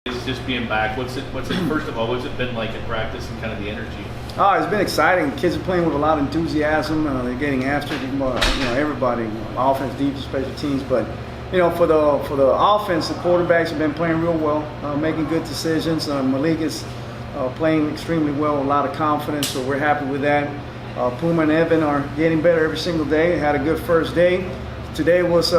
It's just being back. What's it first of all, what's it been like in practice and kind of the energy? Oh, it's been exciting. Kids are playing with a lot of enthusiasm. They're getting after it. Everybody, offense, defense, special teams. But for the offense, the quarterbacks have been playing real well, making good decisions. Malik is playing extremely well, with a lot of confidence. So we're happy with that. Puma and Evan are getting better every single day. Had a good first day. Today was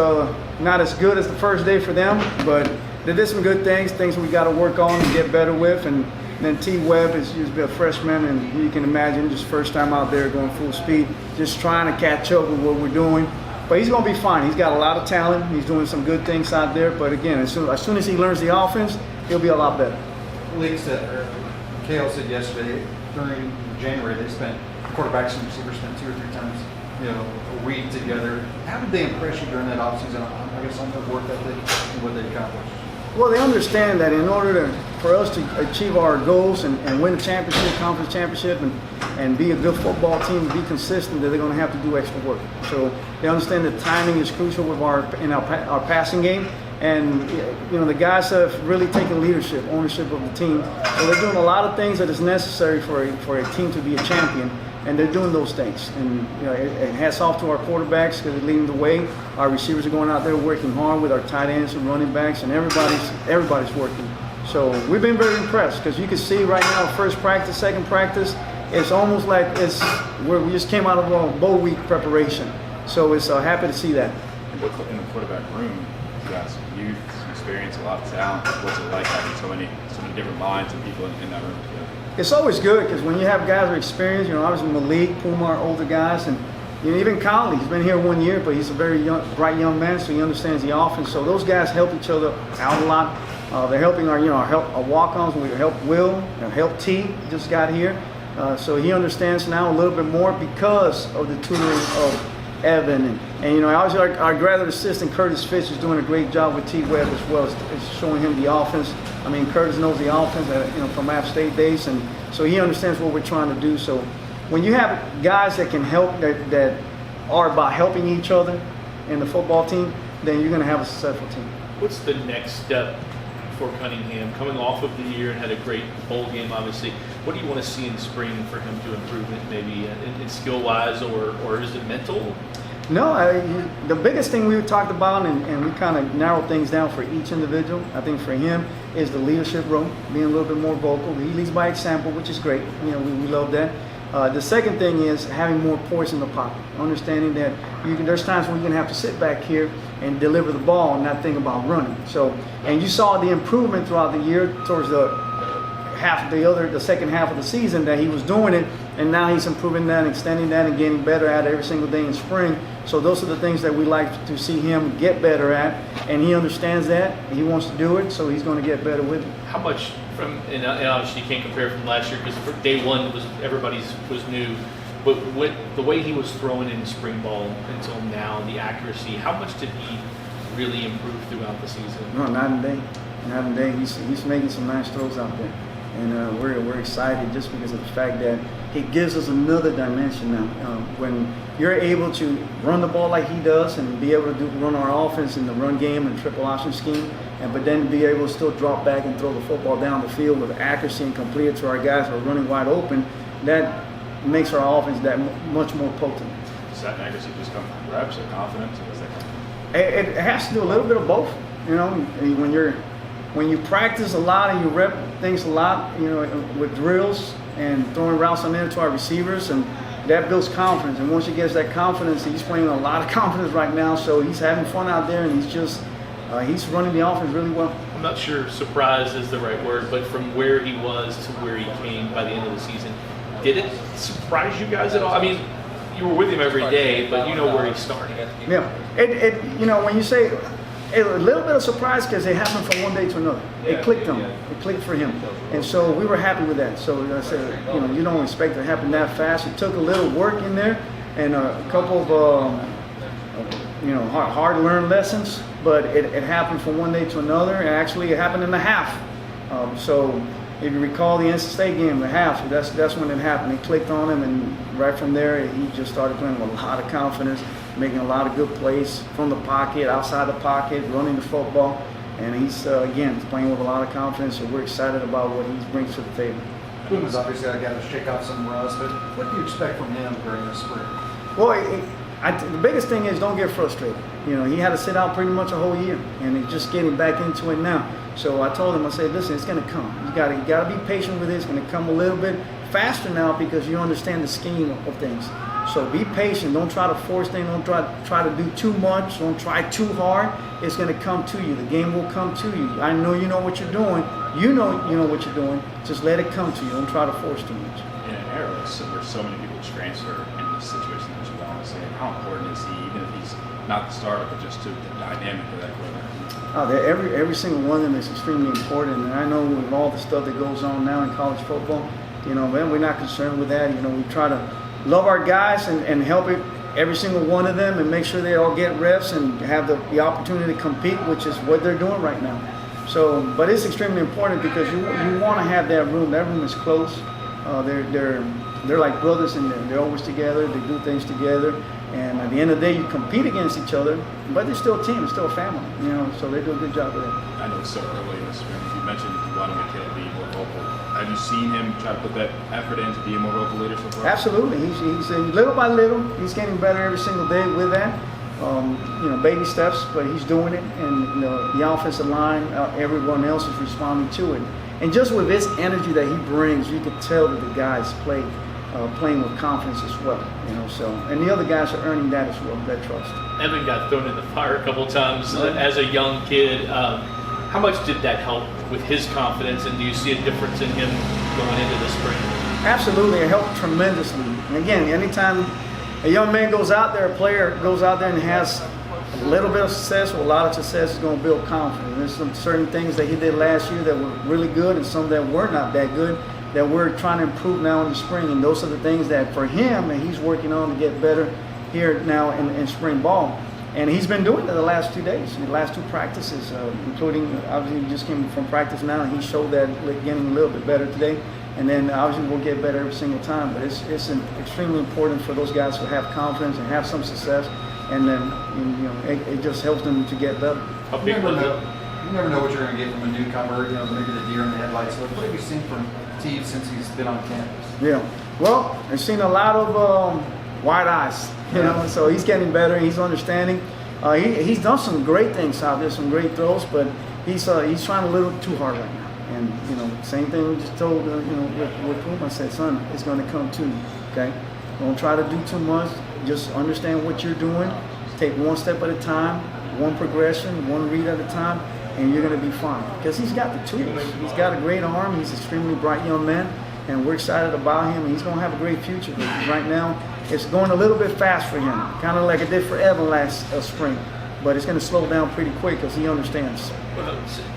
not as good as the first day for them, but they did some good things we got to work on and get better with. And then T. Webb is used to be a freshman, and you can imagine just first time out there going full speed, just trying to catch up with what we're doing. But he's going to be fine. He's got a lot of talent. He's doing some good things out there. But again, as soon as he learns the offense, he'll be a lot better. Lee said, Kale said yesterday, during January, they spent, quarterbacks and receivers spent 2 or 3 times, a week together. How did they impress you during that offseason? I guess on the work ethic and what they accomplished. Well, they understand that in order for us to achieve our goals and win a championship, conference championship, and be a good football team, and be consistent, that they're going to have to do extra work. So they understand that timing is crucial with our passing game. And the guys have really taken ownership of the team. So they're doing a lot of things that is necessary for a team to be a champion, and they're doing those things. And hats off to our quarterbacks because they're leading the way. Our receivers are going out there working hard with our tight ends and running backs, and everybody's working. So we've been very impressed because you can see right now, first practice, second practice, it's almost like we just came out of a bowl week preparation. So it's happy to see that. In the quarterback room, you guys, youth, experience, a lot of talent. What's it like having so many different minds and people in that room together? It's always good because when you have guys with experience, obviously Malik, Puma are older guys, and even Conley, he's been here 1 year, but he's a very bright young man, so he understands the offense. So those guys help each other out a lot. They're helping our walk-ons. We help Will and help T. He just got here, so he understands now a little bit more because of the tutoring of Evan and obviously our graduate assistant Curtis Fitch is doing a great job with T. Webb as well as showing him the offense. I mean, Curtis knows the offense from App State days, and so he understands what we're trying to do. So when you have guys that can help, that are about helping each other in the football team, then you're going to have a successful team. What's the next step for Cunningham? Coming off of the year and had a great bowl game, obviously. What do you want to see in the spring for him to improve it, maybe in skill-wise, or is it mental? No, the biggest thing we talked about, and we kind of narrowed things down for each individual, I think for him, is the leadership role, being a little bit more vocal. He leads by example, which is great. We love that. The second thing is having more poise in the pocket, understanding that there's times when you're going to have to sit back here and deliver the ball and not think about running. So, and you saw the improvement throughout the year towards the second half of the season that he was doing it, and now he's improving that, extending that, and getting better at it every single day in spring. So those are the things that we like to see him get better at, and he understands that. He wants to do it, so he's going to get better with it. How much and obviously you can't compare from last year because day one was new, but with the way he was throwing in spring ball until now, the accuracy, how much did he really improve throughout the season? No, night and day. He's making some nice throws out there. And we're excited just because of the fact that he gives us another dimension now. When you're able to run the ball like he does and be able to run our offense in the run game and triple option scheme, but then be able to still drop back and throw the football down the field with accuracy and complete it to our guys who are running wide open, that makes our offense that much more potent. Does that accuracy just come from reps or confidence, or does that come from? It has to do a little bit of both. When you practice a lot and you rep things a lot, with drills and throwing routes on there to our receivers, and that builds confidence. And once he gets that confidence, he's playing a lot of confidence right now, so he's having fun out there, and he's running the offense really well. I'm not sure surprise is the right word, but from where he was to where he came by the end of the season, did it surprise you guys at all? I mean, you were with him every day, but you know where he started. Yeah, when you say a little bit of surprise because it happened from one day to another. It clicked on him. It clicked for him. And so we were happy with that. So I said, you don't expect it to happen that fast. It took a little work in there and a couple of, hard-learned lessons, but it happened from one day to another. And actually, it happened in the half. So if you recall the NC State game, the half, that's when it happened. It clicked on him, and right from there, he just started playing with a lot of confidence, making a lot of good plays from the pocket, outside the pocket, running the football. And he's, again, he's playing with a lot of confidence, so we're excited about what he brings to the table. Puma's obviously got to shake off some rust, but what do you expect from him during this spring? Well, the biggest thing is don't get frustrated. You know, he had to sit out pretty much a whole year, and he's just getting back into it now. So I told him, I said, listen, it's going to come. You got to be patient with it. It's going to come a little bit faster now because you understand the scheme of things. So be patient. Don't try to force things. Don't try to do too much. Don't try too hard. It's going to come to you. The game will come to you. I know you know what you're doing. You know what you're doing. Just let it come to you. Don't try to force too much. In an era where so many people transfer in this situation that you want to say, how important is he, even if he's not the starter, but just to the dynamic of that quarterback? Every single one of them is extremely important. And I know with all the stuff that goes on now in college football, man, we're not concerned with that. We try to love our guys and help every single one of them and make sure they all get reps and have the opportunity to compete, which is what they're doing right now. So, but it's extremely important because you want to have that room. That room is close. They're like brothers, and they're always together. They do things together, and at the end of the day, you compete against each other, but they're still a team. It's still a family. So they do a good job with it. I know it's so early in the spring. You mentioned you want to make Caleb be more vocal. Have you seen him try to put that effort in to be a more vocal leader so far? Absolutely. He's little by little. He's getting better every single day with that. Baby steps, but he's doing it, and the offensive line, everyone else is responding to it. And just with his energy that he brings, you can tell that the guys playing with confidence as well. And the other guys are earning that as well, that trust. Evan got thrown in the fire a couple of times as a young kid. How much did that help with his confidence, and do you see a difference in him going into the spring? Absolutely, it helped tremendously. And again, anytime a young man goes out there, a player goes out there and has a little bit of success or a lot of success, is going to build confidence. There's some certain things that he did last year that were really good and some that were not that good that we're trying to improve now in the spring. And those are the things that for him, and he's working on to get better here now in spring ball. And he's been doing it the last 2 days, the last 2 practices, including, obviously, he just came from practice now, and he showed that getting a little bit better today. And then, obviously, we'll get better every single time. But it's extremely important for those guys to have confidence and have some success. And then, it just helps them to get better. How big was it? You never know what you're going to get from a newcomer, maybe the deer in the headlights. So what have you seen from T since he's been on campus? Yeah. Well, I've seen a lot of wide eyes, so he's getting better. He's understanding. He's done some great things out there, some great throws, but he's trying a little too hard right now. And same thing we just told with Puma. I said, son, it's going to come to you. Okay, don't try to do too much. Just understand what you're doing. Take one step at a time, one progression, one read at a time, and you're going to be fine. Because he's got the tools. He's got a great arm. He's an extremely bright young man, and we're excited about him. And he's going to have a great future. But right now, it's going a little bit fast for him, kind of like it did for Evan last spring. But it's going to slow down pretty quick because he understands. Well,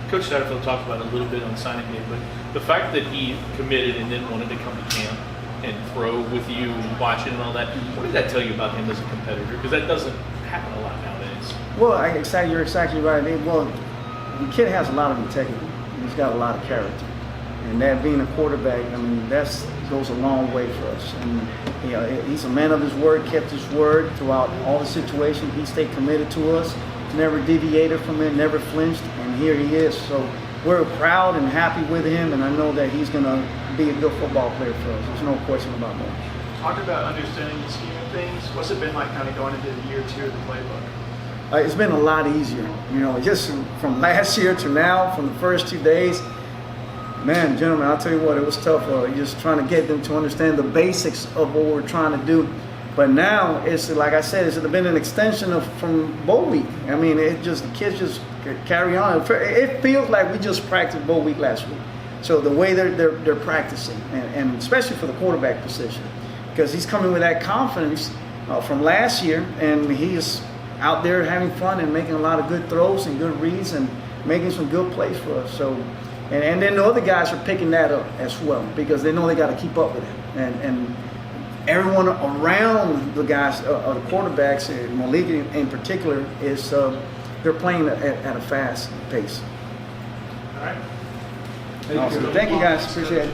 Coach Satterfield talked about it a little bit on signing day, but the fact that he committed and then wanted to come to camp and throw with you and watching and all that, what did that tell you about him as a competitor? Because that doesn't happen a lot nowadays. Well, you're exactly right. Well, the kid has a lot of integrity. He's got a lot of character. And that being a quarterback, that goes a long way for us. And he's a man of his word, kept his word throughout all the situations. He stayed committed to us, never deviated from it, never flinched, and here he is. So we're proud and happy with him, and I know that he's going to be a good football player for us. There's no question about that. Talk about understanding the scheme of things. What's it been like kind of going into the year 2 of the playbook? It's been a lot easier. Just from last year to now, from the first 2 days, man, gentlemen, I'll tell you what, it was tough. Just trying to get them to understand the basics of what we're trying to do. But now, it's like I said, it's been an extension from bowl week. The kids just carry on. It feels like we just practiced bowl week last week. So the way they're practicing, and especially for the quarterback position, because he's coming with that confidence from last year, and he is out there having fun and making a lot of good throws and good reads and making some good plays for us. So. And then the other guys are picking that up as well because they know they got to keep up with it. And everyone around the guys, the quarterbacks, Malik in particular, is they're playing at a fast pace. All right. Awesome. Thank you guys. Appreciate it.